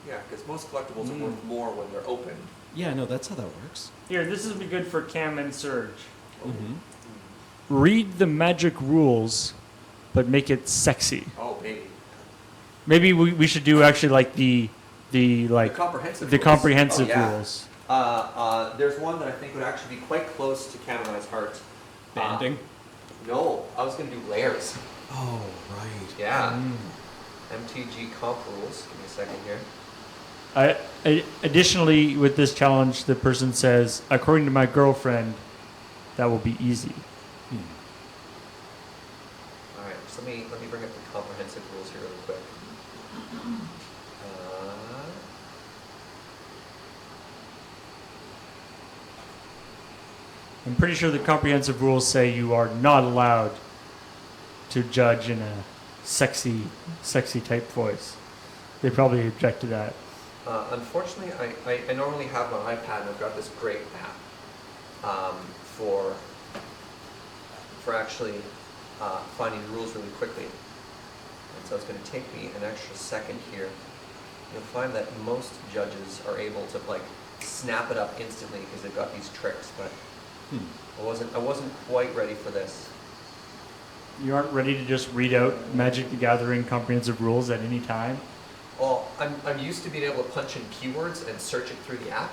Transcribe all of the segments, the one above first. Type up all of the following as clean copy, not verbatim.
Yeah, because most collectibles are worth more when they're open. Yeah, no, that's how that works. Here, this would be good for Cam and Serge. Mm-hmm. Read the magic rules, but make it sexy. Oh, maybe. Maybe we should do actually like the comprehensive the rules. comprehensive Oh, yeah. rules. There's one that I think would actually be quite close to Canonized Heart. Banding? No, I was going to do layers. Oh, right. Yeah. MTG comp rules. Give me a second here. Additionally, with this challenge, the person says, according to my girlfriend, that will be easy. All right, so let me bring up the comprehensive rules here really quick. I'm pretty sure the comprehensive rules say you are not allowed to judge in a sexy type voice. They probably object to that. Unfortunately, I normally have my iPad and I've got this great app for actually finding rules really quickly. And so it's going to take me an extra second here. You'll find that most judges are able to like snap it up instantly because they've got these tricks, but I wasn't quite ready for this. You aren't ready to just read out Magic the Gathering comprehensive rules at any time? Well, I'm used to being able to punch in keywords and search it through the app.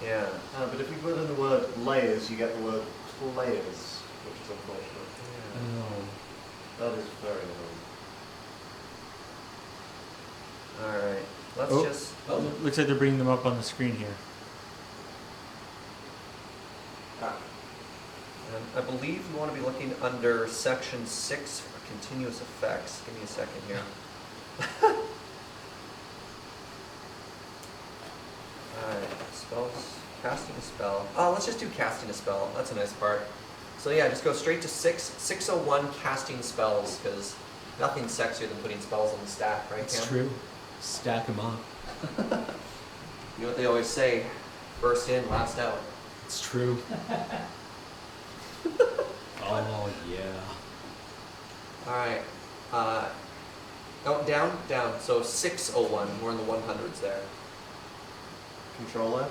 Yeah. But if you put in the word layers, you get the word players, which is unfortunate. Oh. That is very annoying. Alright, let's just... Looks like they're bringing them up on the screen here. I believe you want to be looking under section 6 for continuous effects. Give me a second here. Alright, spells, casting a spell. Oh, let's just do casting a spell. That's a nice part. So yeah, just go straight to 601 casting spells, because nothing's sexier than putting spells on the stack, right, That's Cam? true. Stack them up. You know what they always say, first in, last out. It's true. Oh, yeah. Alright, down, so 601, we're in the 100s there. Control F.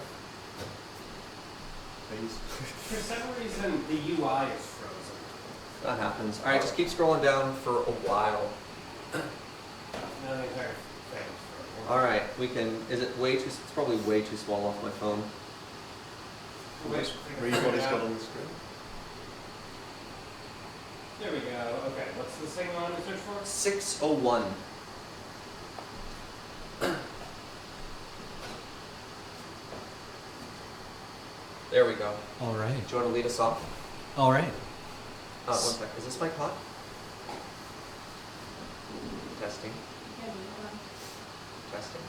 Please. For some reason, the UI is frozen. That happens. Alright, just keep scrolling down for a while. Not the entire thing. Alright, we can, is it way too, it's probably way too small off my phone. Read what he's got on the screen. There we go. Okay, what's the thing I want to search for? 601. There we go. All right. Do you want to lead us off? All right. One sec. Is this mic hot? Testing. Testing.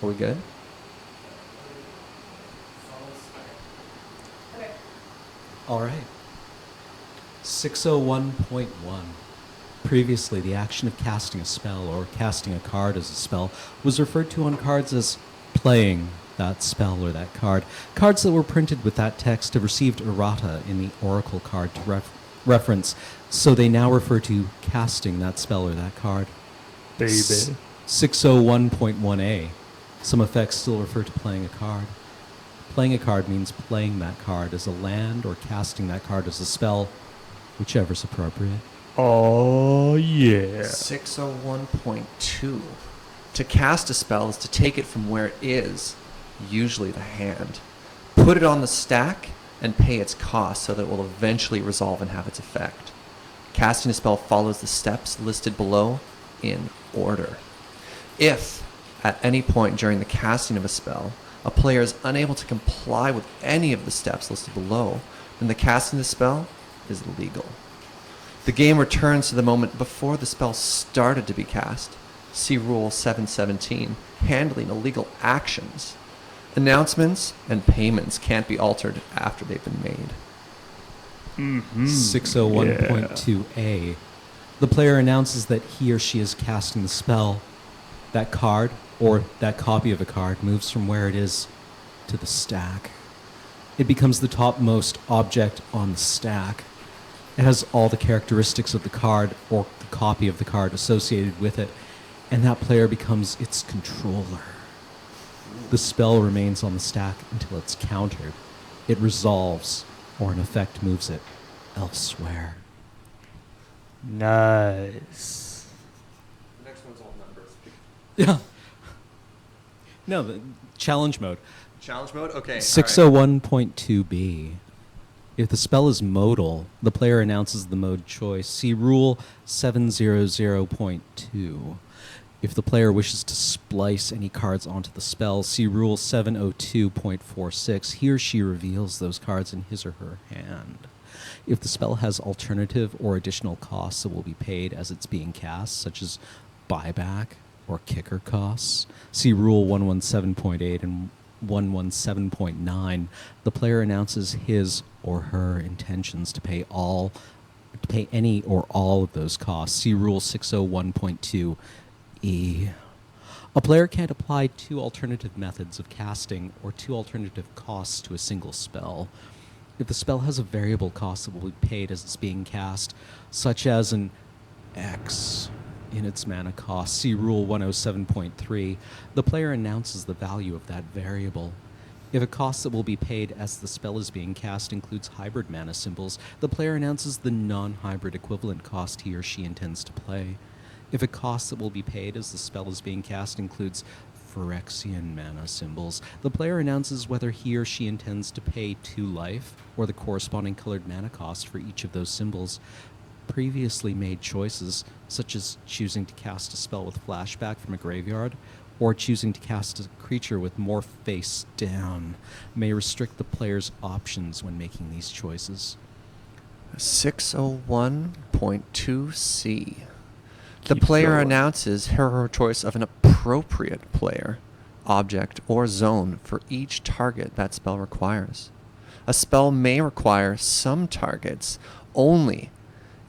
Are we good? Okay. All right. 601.1. Previously, the action of casting a spell or casting a card as a spell was referred to on cards as playing that spell or that card. Cards that were printed with that text have received errata in the oracle card to reference, so they now refer to casting that spell or that card. Baby. 601.1a. Some effects still refer to playing a card. Playing a card means playing that card as a land or casting that card as a spell, whichever's appropriate. Oh, yeah. 601.2. To cast a spell is to take it from where it is, usually the hand, put it on the stack, and pay its cost so that it will eventually resolve and have its effect. Casting a spell follows the steps listed below in order. If, at any point during the casting of a spell, a player is unable to comply with any of the steps listed below, then the casting of the spell is illegal. The game returns to the moment before the spell started to be cast. See Rule 717, handling illegal actions. Announcements and payments can't be altered after they've been made. 601.2a. The player announces that he or she is casting the spell. That card, or that copy of a card, moves from where it is to the stack. It becomes the topmost object on the stack. It has all the characteristics of the card or the copy of the card associated with it, and that player becomes its controller. The spell remains on the stack until it's countered. It resolves, or in effect moves it elsewhere. Nice. The next one's all numbers. Yeah. No, the challenge mode. Challenge mode? Okay. 601.2b. If the spell is modal, the player announces the mode choice. See Rule 700.2. If the player wishes to splice any cards onto the spell, see Rule 702.46. He or she reveals those cards in his or her hand. If the spell has alternative or additional costs that will be paid as it's being cast, such as buyback or kicker costs, see Rule 117.8 and 117.9. The player announces his or her intentions to pay any or all of those costs. See Rule 601.2 E. A player can't apply two alternative methods of casting or two alternative costs to a single spell. If the spell has a variable cost that will be paid as it's being cast, such as an X in its mana cost, see Rule 107.3, the player announces the value of that variable. If a cost that will be paid as the spell is being cast includes hybrid mana symbols, the player announces the non-hybrid equivalent cost he or she intends to play. If a cost that will be paid as the spell is being cast includes Phyrexian mana symbols, the player announces whether he or she intends to pay 2 life or the corresponding colored mana cost for each of those symbols. Previously made choices, such as choosing to cast a spell with flashback from a graveyard or choosing to cast a creature with morph face down, may restrict the player's options when making these choices. 601.2c. The Keep player going. announces her or her choice of an appropriate player, object, or zone for each target that spell requires. A spell may require some targets only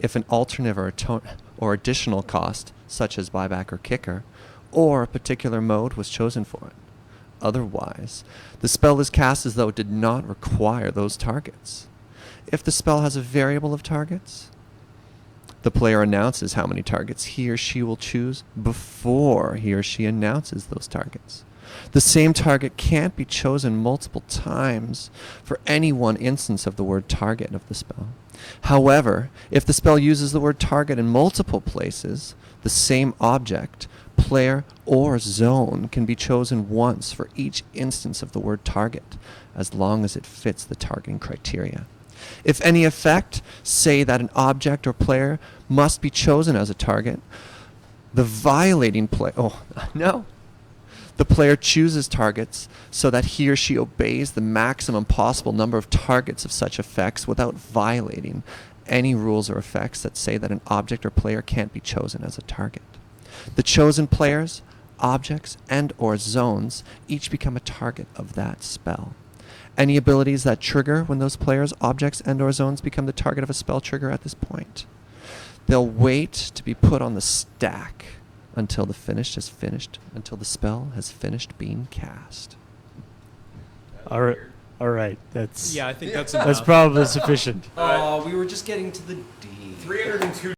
if an alternative or additional cost, such as buyback or kicker, or a particular mode was chosen for it. Otherwise, the spell is cast as though it did not require those targets. If the spell has a variable of targets, the player announces how many targets he or she will choose before he or she announces those targets. The same target can't be chosen multiple times for any one instance of the word target of the spell. However, if the spell uses the word target in multiple places, the same object, player, or zone can be chosen once for each instance of the word target, as long as it fits the targeting criteria. If any effect, say that an object or player must be chosen as a target, the violating player... Oh, no. The player chooses targets so that he or she obeys the maximum possible number of targets of such effects without violating any rules or effects that say that an object or player can't be chosen as a target. The chosen players, objects, and or zones each become a target of that spell. Any abilities that trigger when those players, objects, and or zones become the target of a spell trigger at this point. They'll wait to be put on the stack until the spell has finished being cast. All right. All right. That's Yeah, I think that's that's probably sufficient. We were just getting to the D. 302